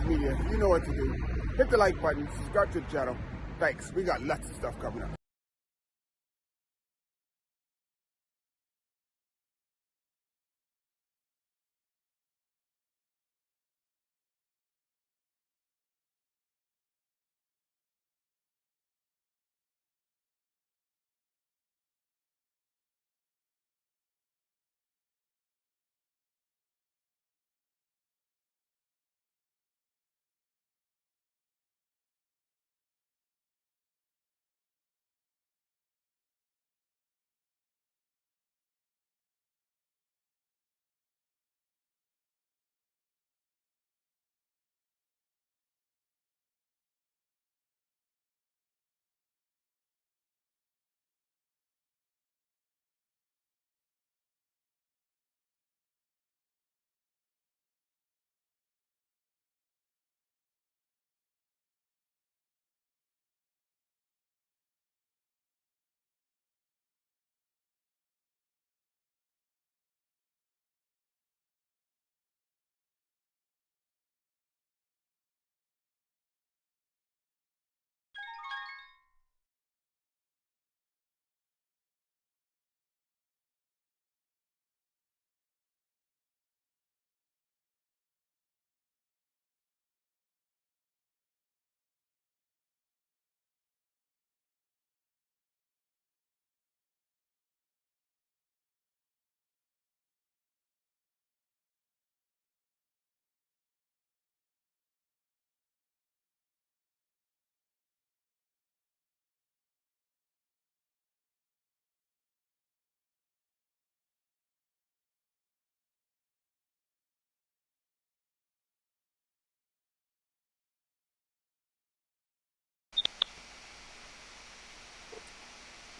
Legs Media. You know what to do. Hit the like button, subscribe to the channel. Thanks. We got lots of stuff coming up.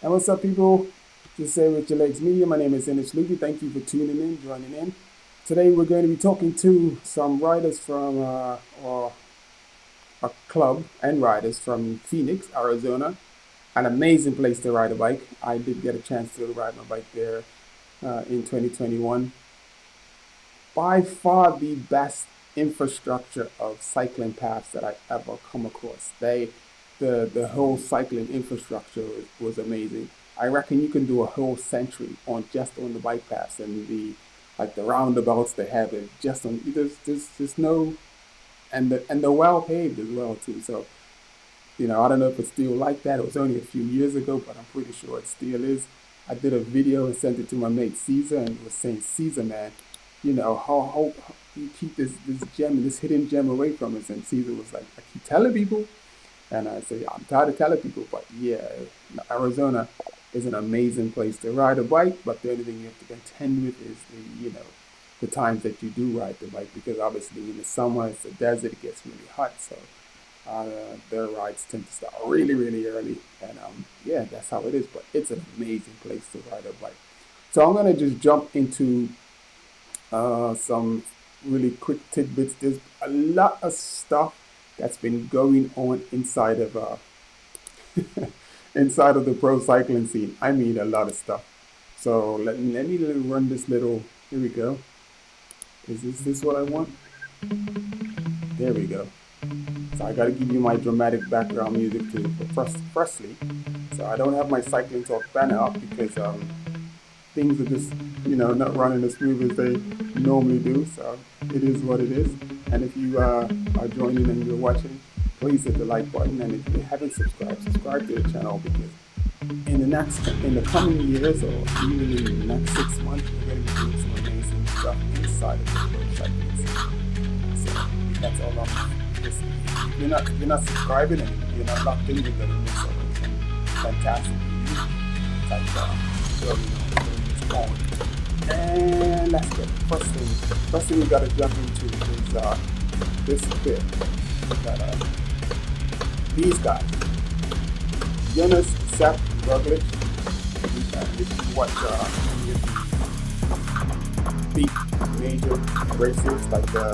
And what's up, people? Just say with your legs media. My name is Ennis Luby. Thank you for tuning in, joining in. Today we're going to be talking to some riders from or a club and riders from Phoenix, Arizona. An amazing place to ride a bike. I did get a chance to ride my bike there in 2021. By far the best infrastructure of cycling paths that I ever come across. The whole cycling infrastructure was amazing. I reckon you can do a whole century on just on the bike paths and the roundabouts they have. It just on there's no, and they're well paved as well too. So I don't know if it's still like that. It was only a few years ago, but I'm pretty sure it still is. I did a video and sent it to my mate Caesar, and it was saying, Caesar, man, how you keep this gem, this hidden gem away from us. And Caesar was like, I keep telling people. And I say, I'm tired of telling people, but yeah, Arizona is an amazing place to ride a bike. But the only thing you have to contend with is the times that you do ride the bike, because obviously in the summer it's a desert, it gets really hot, so their rides tend to start really, really early. And yeah, that's how it is. But it's an amazing place to ride a bike. So I'm gonna just jump into some really quick tidbits. There's a lot of stuff that's been going on inside of inside of the pro cycling scene. I mean, a lot of stuff. So let me run this little. Here we go. Is this what I want? There we go. So I got to give you my dramatic background music too. Firstly, so I don't have my cycling talk banner up because things are just not running as smooth as they normally do. So it is what it is. And if you are joining and you're watching, please hit the like button. And if you haven't subscribed, subscribe to the channel, because in the coming years, or even in the next 6 months, we're going to be doing some amazing stuff inside of the pro cycling scene. So that's all I'm just. If you're not subscribing and you're not locked in, you're going to miss out on some fantastic type and let's get first thing we gotta jump into is this bit that these guys, Jonas, Sepp, Roglic. If you watch big major races like the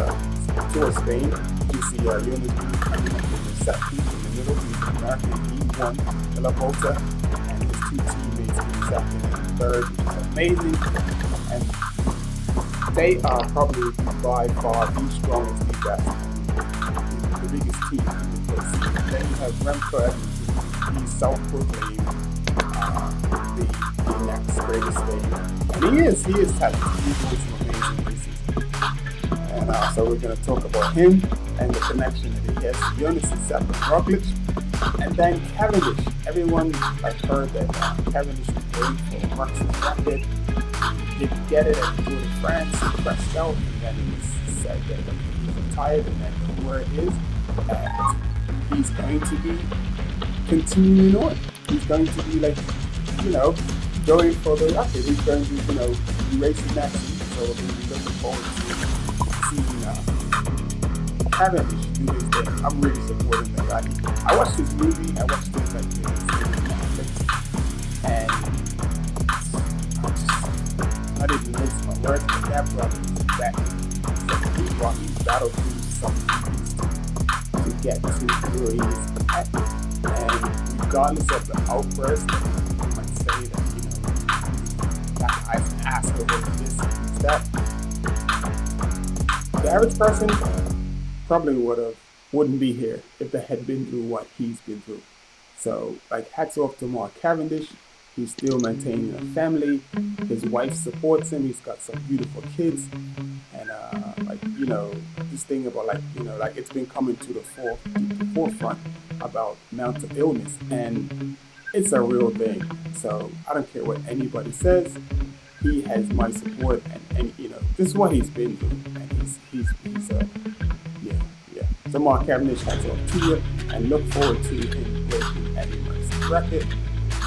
Tour of Spain, you see Jonas Sepp in the middle. He's American. He won the La Volta, and his two teammates in second and third, which is amazing. And they are probably by far the strongest, the best the biggest team in the scene. And then you have Remco Evans, he's self-proclaimed the next greatest thing. And he is talented. He's doing some amazing races. And so we're going to talk about him and the connection that he has to Jonas and Sepp and Roglic. And then Cavendish. Everyone heard that Cavendish was going for Marcus Racket. He didn't get it at the Tour de France. He pressed out, and then it was said that he was retired, and then where it is. And he's going to be continuing on. He's going to be going for the Racket. He's going to be racing that season. So we'll be looking forward to seeing Cavendish do his thing. I'm really supporting that. I watched this movie. I watched this Netflix, and I didn't miss my words, but that brother is back. He battled through some things to get to where he is at. And regardless of the outburst, you might say that that guy's an asshole over this and that. The average person probably wouldn't be here if they had been through what he's been through. So, hats off to Mark Cavendish. He's still maintaining a family. His wife supports him. He's got some beautiful kids. And, this thing about, it's been coming to the forefront about mental illness. And it's a real thing. So, I don't care what anybody says. He has my support. And this is what he's been through. And So Mark Cavendish has on tour, and look forward to him working at Emerson Racket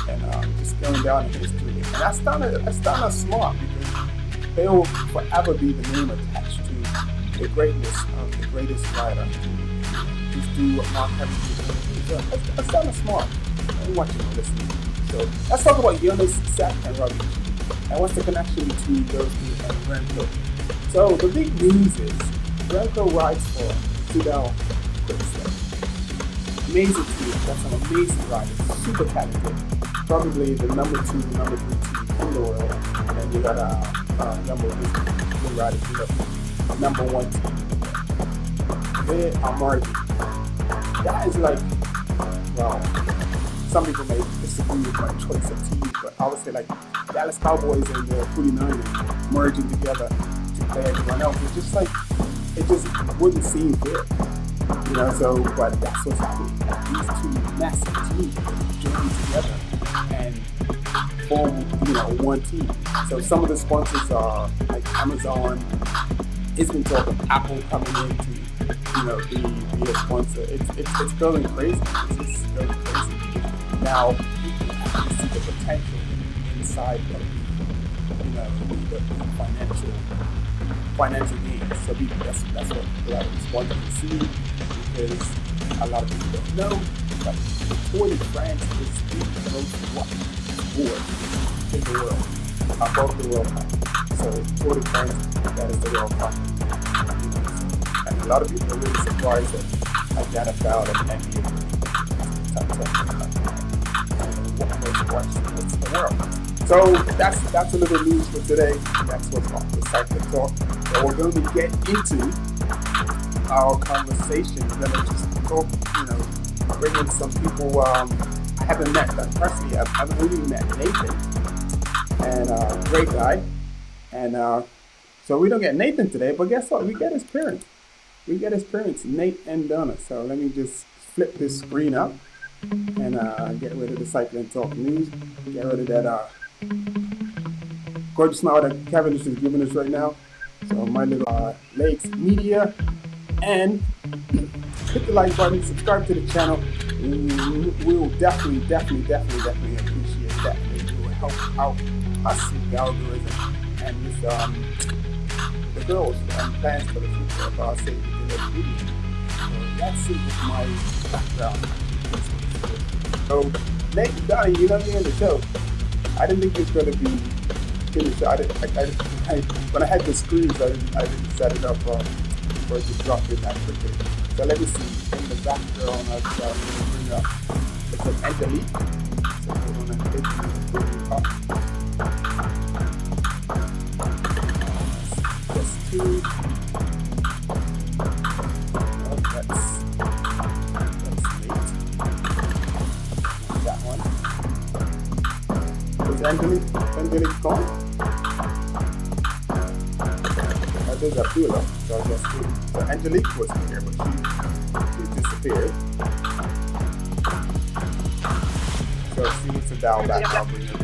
and just going down in history. And that's not smart, because they will forever be the name attached to the greatness of the greatest rider. Just do what Mark Cavendish did. That's not smart. I'm watching and listening. So let's talk about Jonas, Sepp, and Roglic. And what's the connection between those two and Remco? So the big news is Remco rides for Sudal Quickstep. Amazing team, got some amazing riders, super talented. Probably the number 2, number 3 team in the world. And then you got a number of good riders in the number 1 team. They are margin. That is some people may disagree with my choice of team, but I would say Dallas Cowboys and the 49ers merging together to play everyone else. It's just it just wouldn't seem fair, but that's what's happening. These two massive teams join together and form, one team. So some of the sponsors are Amazon. It's been talk of Apple coming in to, be a sponsor. It's going crazy. It's just going crazy. Now people actually see the potential inside of the financial gains. So that's what a lot of sponsors see, because a lot of people don't know, but the Tour de France is the most watched sport in the world, above the World Cup. So Tour de France, that is the World Cup. And a lot of people are really surprised that the NFL and NBA what most watched sports in the world. So that's a little news for today. That's what's on the Cycling Talk. So we're going to get into our conversation. We're going to just talk, bring in some people I haven't met them personally. I've only met Nathan, and great guy. And so we don't get Nathan today, but guess what? We get his parents. Nate and Donna. So let me just flip this screen up and get rid of the Cycling Talk news. Get rid of that gorgeous smile that Cavendish is giving us right now. So my little Lakes Media, and hit the like button, subscribe to the channel. We will definitely appreciate that. It will help out us with the algorithm and with the girls and plans for the future of our Save the Village video. So that's it with my background. So Nate, Donnie, you're gonna be on the show. I didn't think it was going to be finished. When I had the screens, I didn't set it up for it to drop in that quickly. So let me see. In the background, I've got to bring up. It's an and delete. So we're going to take it up. Just two. That's Angelique gone? There's Abdullah. So I guess so Angelique was here, but she disappeared. So she needs to dial back. I'll bring her.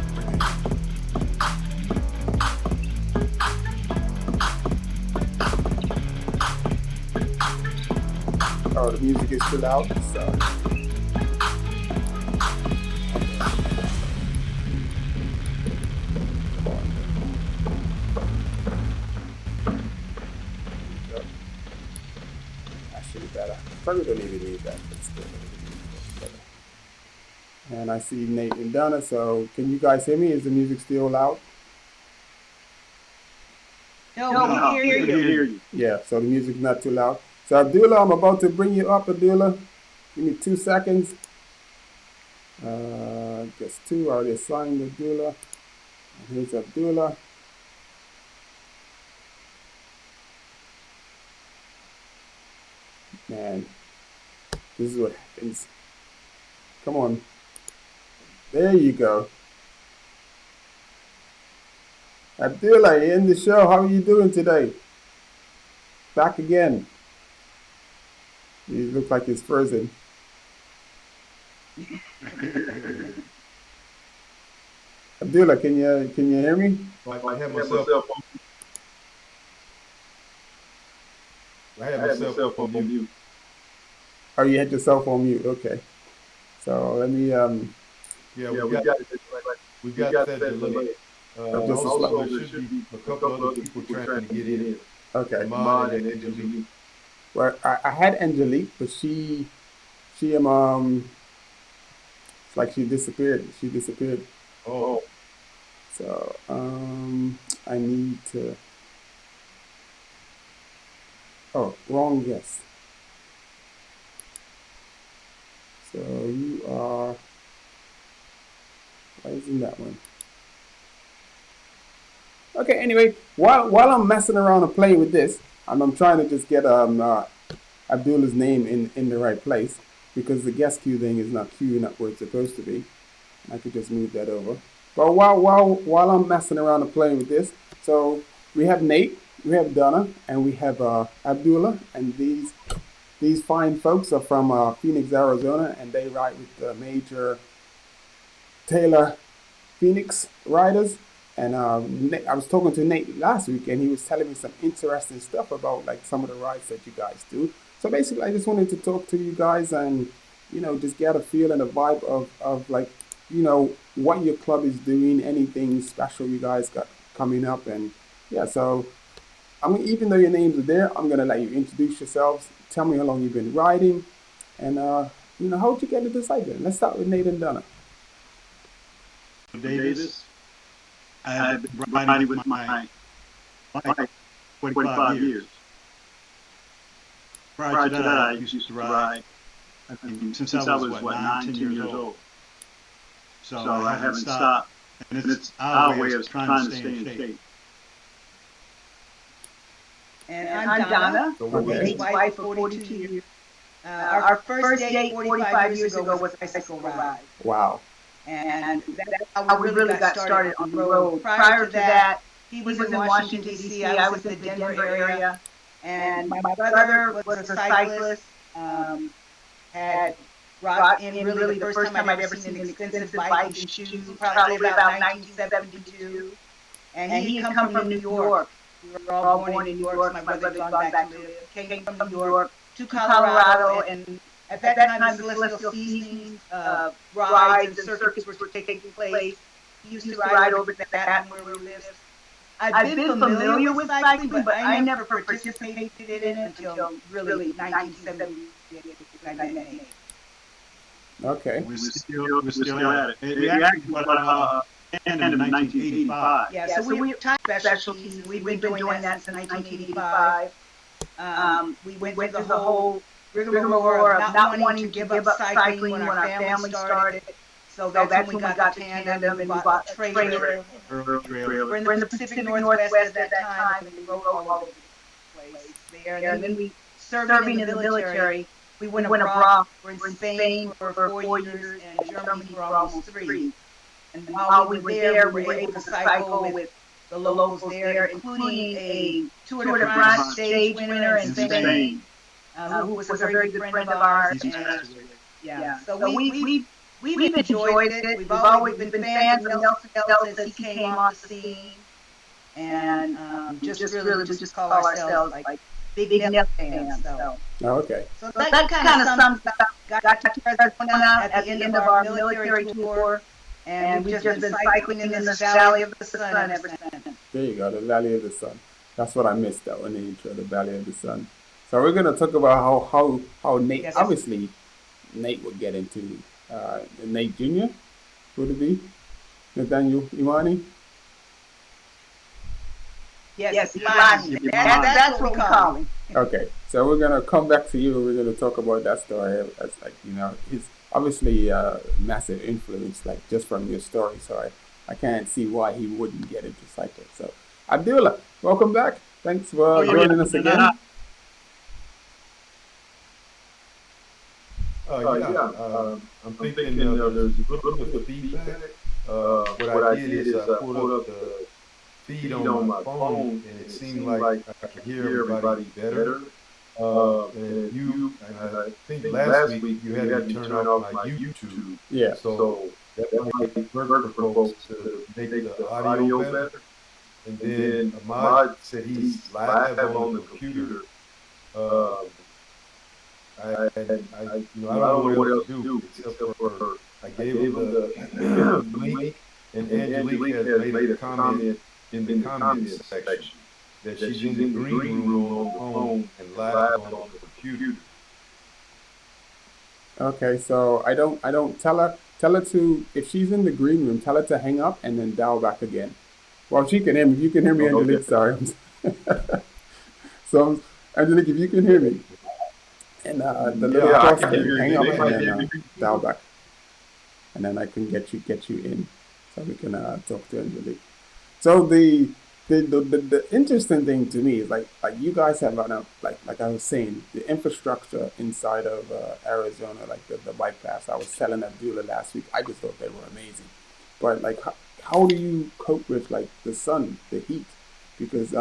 Oh, the music is still out. So. Better. Probably don't even need that, but still. And I see Nate and Donna, so can you guys hear me? Is the music still loud? No, we can hear you. Yeah, so the music's not too loud. So Abdullah, I'm about to bring you up, Abdullah. Give me 2 seconds. Just 2, I already assigned Abdullah. And here's Abdullah. Man, this is what happens. Come on. There you go. Abdullah, you're in the show. How are you doing today? Back again. You look like he's frozen. Abdullah, can you hear me? I have myself on mute. Oh, you had yourself on mute. Okay. So let me we got that delay. Also, there should be a couple other people trying to get in. Okay. Mod and Angelique. Well, I had Angelique, but she it's like she disappeared. She disappeared. Oh. So I need to. Oh, wrong guess. So you are. Why isn't that one? Okay. Anyway, while I'm messing around and playing with this, I'm trying to just get Abdullah's name in the right place because the guest queue thing is not queuing up where it's supposed to be. I could just move that over. But while I'm messing around and playing with this, so we have Nate, we have Donna, and we have Abdullah, and these fine folks are from Phoenix, Arizona, and they ride with the Malor Taylor Phoenix riders. And I was talking to Nate last week, and he was telling me some interesting stuff about like some of the rides that you guys do. So basically, I just wanted to talk to you guys and just get a feel and a vibe of like what your club is doing, anything special you guys got coming up, and yeah. So even though your names are there, I'm gonna let you introduce yourselves. Tell me how long you've been riding, and how'd you get into cycling? Let's start with Nate and Donna. Davis. I've been riding with my wife 45 years. Prior to that, I used to ride since I was 9, 10 years old. So I haven't stopped. And it's our way of trying to stay in shape. And I'm Donna, Nate's wife for 42 years. Our first date 45 years ago was a bicycle ride. Wow. And that's how we really got started on the road. Prior to that, he was in Washington, D.C., I was in the Denver area, and my brother was a cyclist, had brought in really the first time I'd ever seen an expensive bike and shoes, probably about 1972, and he had come from New York. We were all born in New York, so my brother had gone back to live, came from New York to Colorado, and at that time, the Celestial Seasonings, rides and circuits were taking place. He used to ride over that where we lived. I've been familiar with cycling, but I never participated in it until really 1970. Okay. We're still at it. We actually ended in 1985. Yeah, so we have time specialties. We've been doing that since 1985. We went through the whole rigmarole of not wanting to give up cycling when our family started. So that's when we got the tandem and we bought a trailer. We're in the Pacific Northwest at that time, and we rode all over the place there. And then we serving in the military. We went abroad. We're in Spain for 4 years and Germany for almost 3. And while we were there, we were able to cycle with the locals there, including a Tour de France stage winner in Spain, who was a very good friend of ours. And yeah, so we've enjoyed it. We've been fans of Nelson since he came on the scene, and just really we just call ourselves like big Nelson fans. Oh, okay. So that kind of sums up. Got to Arizona at the end of our military tour, and we've just been cycling in this Valley of the Sun ever since. There you go, the Valley of the Sun. That's what I missed out in the intro, the Valley of the Sun. So we're gonna talk about how Nate, Yes. obviously Nate would get into Nate Jr. Would it be Nathaniel Imani? Yes, Imani. That's what we call him. Okay, so we're gonna come back to you. We're gonna talk about that story. As like he's obviously a massive influence, like just from your story. So I can't see why he wouldn't get into cycling. So Abdullah, welcome back. Thanks for joining us again. I'm thinking there's a little bit of feedback. What I did is I pulled up the feed on my phone, and it seemed like I could hear everybody better. And I think last week you had me turn off my YouTube. Yeah. So that might work for folks to make the audio better. And then Ahmad said he's live on the computer. I don't know what else to do except for I gave him the link, and Angelique has made a comment in the comments section that she's in the green room on the phone and live on the computer. Okay, so I don't tell her to, if she's in the green room, tell her to hang up and then dial back again. Well, she can hear me. If you can hear me, Angelique, sorry. So Angelique, if you can hear me, and the little cross can hang up and then dial back, and then I can get you in, so we can talk to Angelique. So the interesting thing to me is like you guys have like I was saying, the infrastructure inside of Arizona, like the bike paths. I was telling Abdullah last week. I just thought they were amazing, but like how do you cope with like the sun, the heat? Because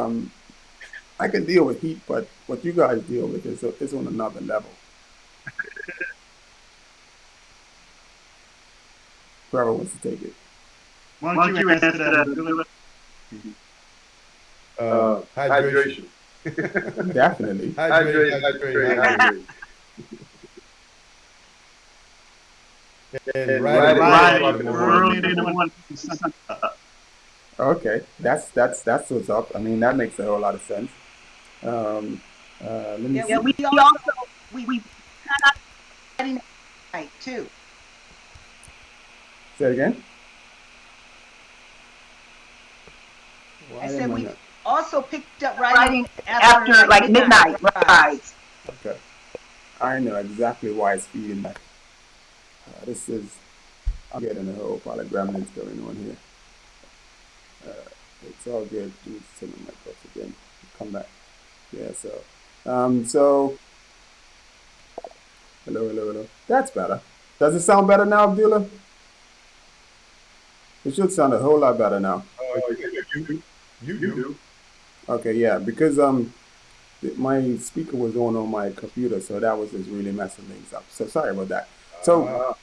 I can deal with heat, but what you guys deal with is on another level. Whoever wants to take it. Why don't you answer that, Abdullah? Hydration. Definitely. Hydrate. And Right, early in the morning. Okay, that's what's up. I mean, that makes a whole lot of sense. Let me see. Yeah, we also we riding at night too. Say it again. Why I said am I we not? also picked up riding after like midnight rides. Okay, I know exactly why it's feeding back. I'm getting a whole pile of gremlins going on here. It's all good. Let me turn on my post again. Come back. Yeah. So hello. That's better. Does it sound better now, Abdullah? It should sound a whole lot better now. You do. Okay, yeah, because my speaker was on my computer, so that was just really messing things up. So sorry about that. So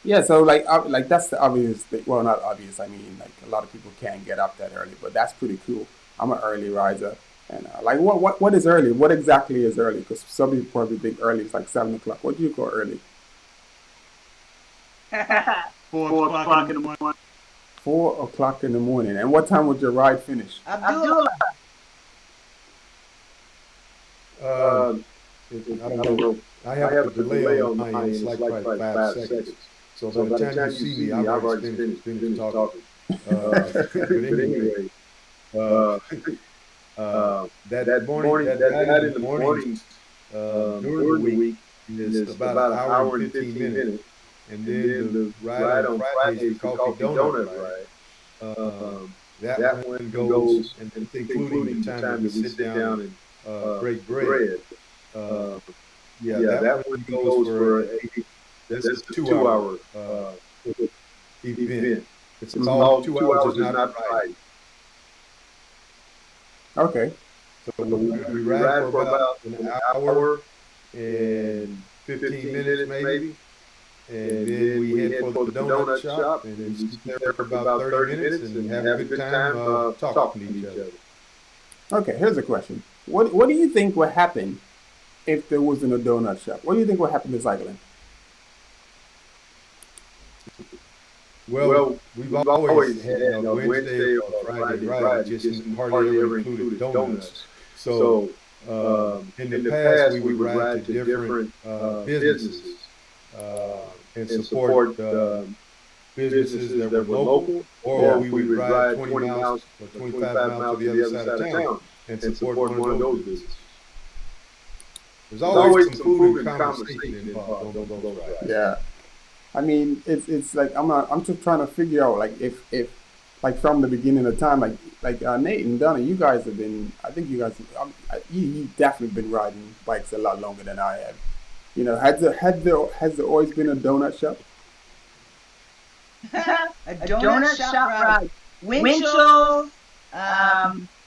yeah, so like that's the obvious thing. Well, not obvious. I mean, like a lot of people can't get up that early, but that's pretty cool. I'm an early riser, and like what is early? What exactly is early? Because some people probably think early is like 7 o'clock. What do you call early? 4 o'clock in the morning. 4 o'clock in the morning. And what time would your ride finish? Abdullah. I don't know. I have a delay on my end. It's like probably 5 seconds. So by the time you see me, I've already finished talking. But anyway, that morning, that in the mornings during the week is about an hour and 15 minutes. And then the ride on Fridays, the coffee donut ride, that one goes, and including the time that we sit down and break bread. That one goes for that's a 2 hour. event. It's Mhm. all 2 hours is not riding. Okay. So we ride for about an hour and 15 minutes maybe. And then we head for the donut shop and we sit there for about 30 minutes and have a good time talking to each other. Okay, here's a question. What do you think would happen if there wasn't a donut shop? What do you think would happen to cycling? Well, we've always had a Wednesday or Friday ride. It just hardly ever included donuts. So in the past, we would ride to different businesses and support businesses that were local, or we would ride 20 miles or 25 miles to the other side of town and support one of those businesses. There's always some food and conversation involved on those rides. Yeah. I mean, it's like I'm just trying to figure out like if like from the beginning of time like Nate and Donna, you guys have been. I think you guys you definitely been riding bikes a lot longer than I have. You know, has there always been a donut shop? A donut shop ride. Windshields.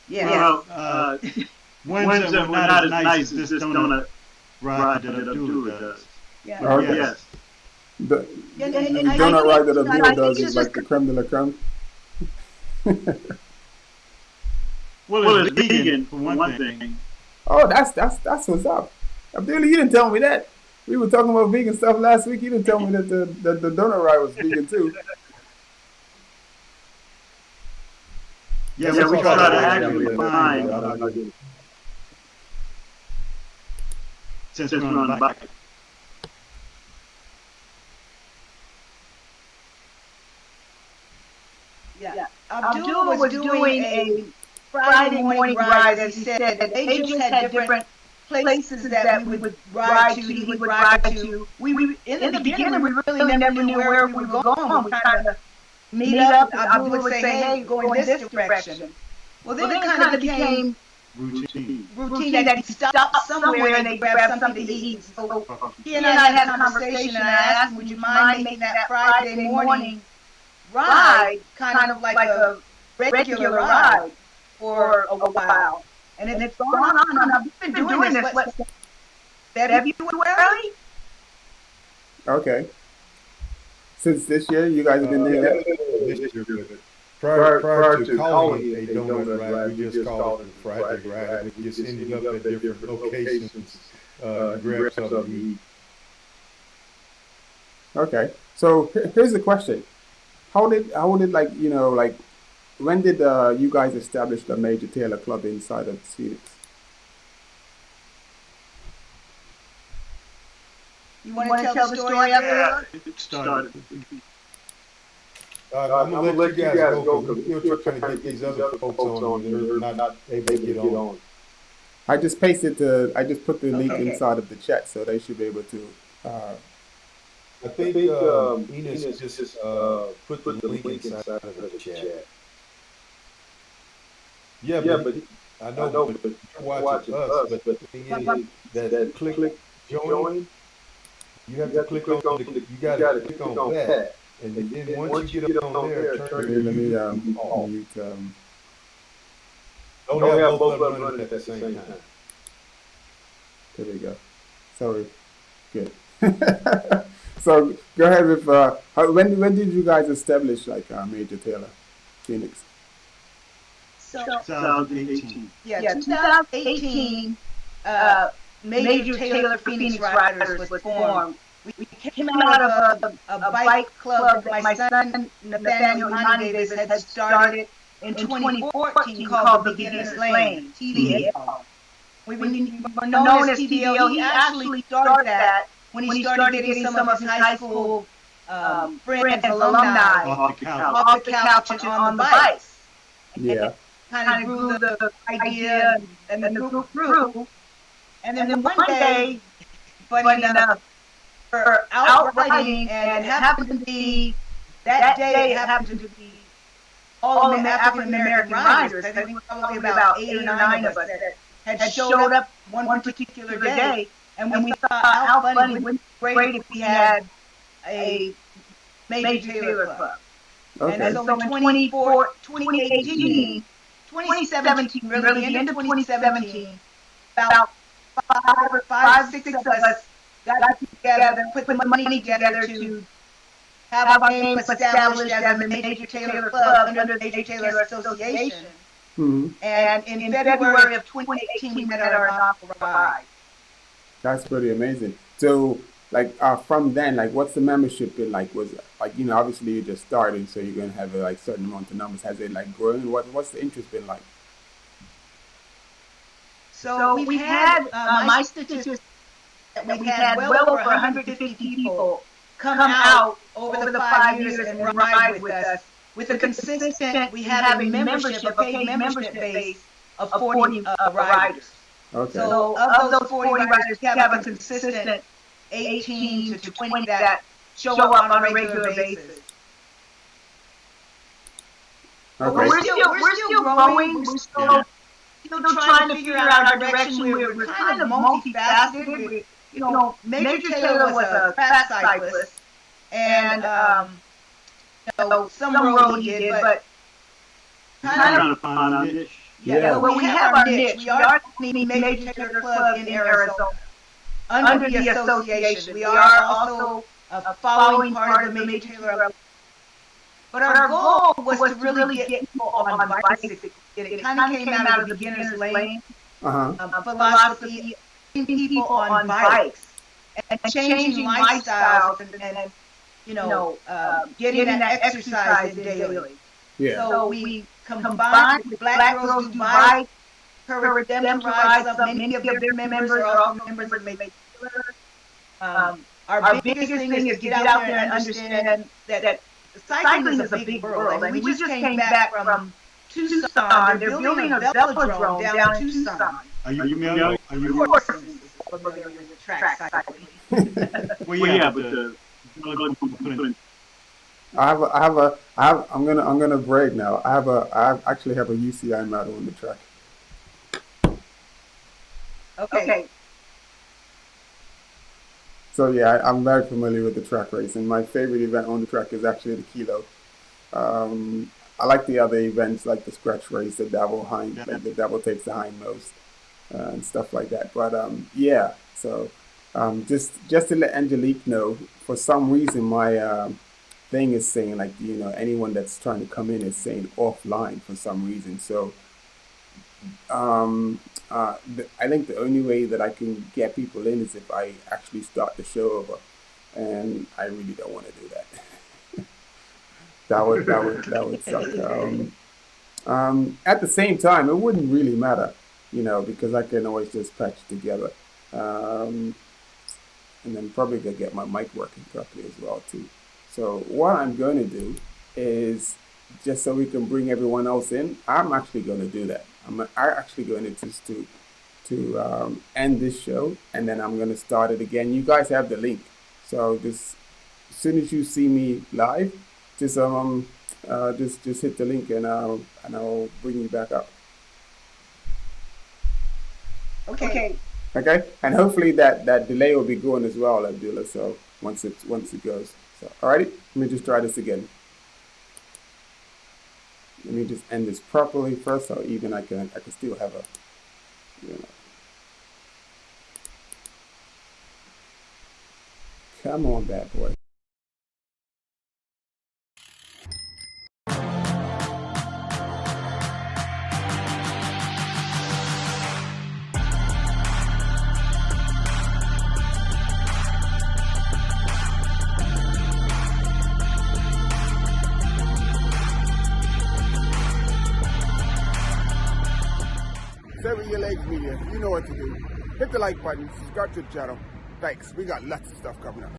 Yeah. Well, ones that were not as nice as this donut ride that Abdullah does. Yeah. Okay. Yes. The And donut ride that Abdullah does is like the creme de la creme. Well, it's vegan for one thing. Oh, that's what's up. Abdullah, you didn't tell me that. We were talking about vegan stuff last week. You didn't tell me that the donut ride was vegan too. Yeah, we try to actively find since we're on the bike. Yeah. Abdullah was doing a Friday morning ride, as he said, that they just had different places that we would ride to, he would ride to. We in the beginning, we really never knew where we were going. We kind of meet up, and Abdullah would say, hey, go in this direction. Well, then it kind of became routine that he stopped somewhere and they grabbed something to eat. So he and I had a conversation, and I asked him, would you mind making that Friday morning ride kind of like a regular ride for a while? And it's gone on. I've been doing this, what, February? Okay. Since this year, you guys have been doing that? Prior to calling it a donut ride, we just called it a Friday ride, and we just ended up at different locations to grab something to eat. Okay. So here's the question: How did like when did you guys establish the Major Taylor Club inside of Phoenix? You want to tell the story of it? It started. I'm gonna let you guys go because we're still trying to get these other folks on, and they're not able to get on. I just put the link inside of the chat, so they should be able to. I think Enos just put the link inside of the chat. Yeah, but I know, but you're watching us. But the thing is that click join. You have to click on you got to click on that, and then once you get on there, turn your Let me off. mute. Don't have both of them running at the same time. There we go. Sorry. Good. So go ahead with when did you guys establish Major Taylor Phoenix? So 2018. yeah, 2018. Major Taylor Phoenix Riders was formed. We came out of a bike club that my son Nathaniel Imani Davis had started in 2014 called the Beginner's Lane, TBL. We were known as TBL. He actually started that when he started getting some of his high school friends, alumni, off the couch and on the bikes. Yeah. Kind of grew the idea, and the group grew. And then one day, funny enough, we're out riding, and it happened to be, that day it happened to be all the African American riders. I think it was probably about 8 or 9 of us that had showed up one particular day, and we thought, how funny, wouldn't it be great if we had a Major Taylor Club? Okay. And so in 2018, 2017, really the end of 2017, about five, six of us got together, put the money together to have our name established as the Major Taylor Club under the Major Taylor Association. Hmm. And in February of 2018, we met our inaugural ride. That's pretty amazing. So, like, from then, like, what's the membership been like? Was it, like, obviously you're just starting, so you're gonna have a like certain amount of numbers. Has it like grown? What's the interest been like? So we've had my statistics that we've had well over 150 people come out over the 5 years and ride with us with a consistent, we have a membership, a paid membership base of 40 riders. Okay. So of those 40 riders, we have a consistent 18 to 20 that show up on a regular basis. Okay. We're still growing. We're still trying to figure out our direction. We're kind of multifaceted. Major Taylor was a track cyclist, and some road he did, but Trying to find a niche. Yeah. Well, we have our niche. We are the Major Taylor Club in Arizona under the association. We are also a following part of the Major Taylor. But our goal was to really get people on bicycles. It kind of came out of the beginner's lane philosophy, getting people on bikes and changing lifestyles and getting that exercise in daily. Yeah. So we combined with Black Girls Do Bike, encourage them to ride. Many of their members are also members of Major Taylor. Our biggest thing is to get out there and understand that cycling is a big world. And we just came back from Tucson. They're building a velodrome down in Tucson. Are you familiar? Are you? Of course, familiar with track cycling. Well, yeah, but I'm gonna brag now. I actually have a UCI medal on the track. Okay. So yeah, I'm very familiar with the track racing. My favorite event on the track is actually the Kilo. I like the other events like the scratch race, the double like the double takes the hindmost, and stuff like that. But yeah, so just to let Angelique know, for some reason my thing is saying like anyone that's trying to come in is saying offline for some reason. So I think the only way that I can get people in is if I actually start the show over, and I really don't want to do that. that would suck. At the same time, it wouldn't really matter, because I can always just patch together, and then probably gonna get my mic working properly as well too. So what I'm going to do is, just so we can bring everyone else in, I'm actually going to do that. I'm actually going to just to end this show, and then I'm going to start it again. You guys have the link, so just as soon as you see me live, just hit the link, and I'll bring you back up. Okay. Okay, and hopefully that delay will be going as well, Abdullah. So once it goes. So alrighty, let me just try this again. Let me just end this properly first, so even I can still have a, Come on, bad boy. Sever your legs, media. You know what to do. Hit the like button, subscribe to the channel. Thanks. We got lots of stuff coming up.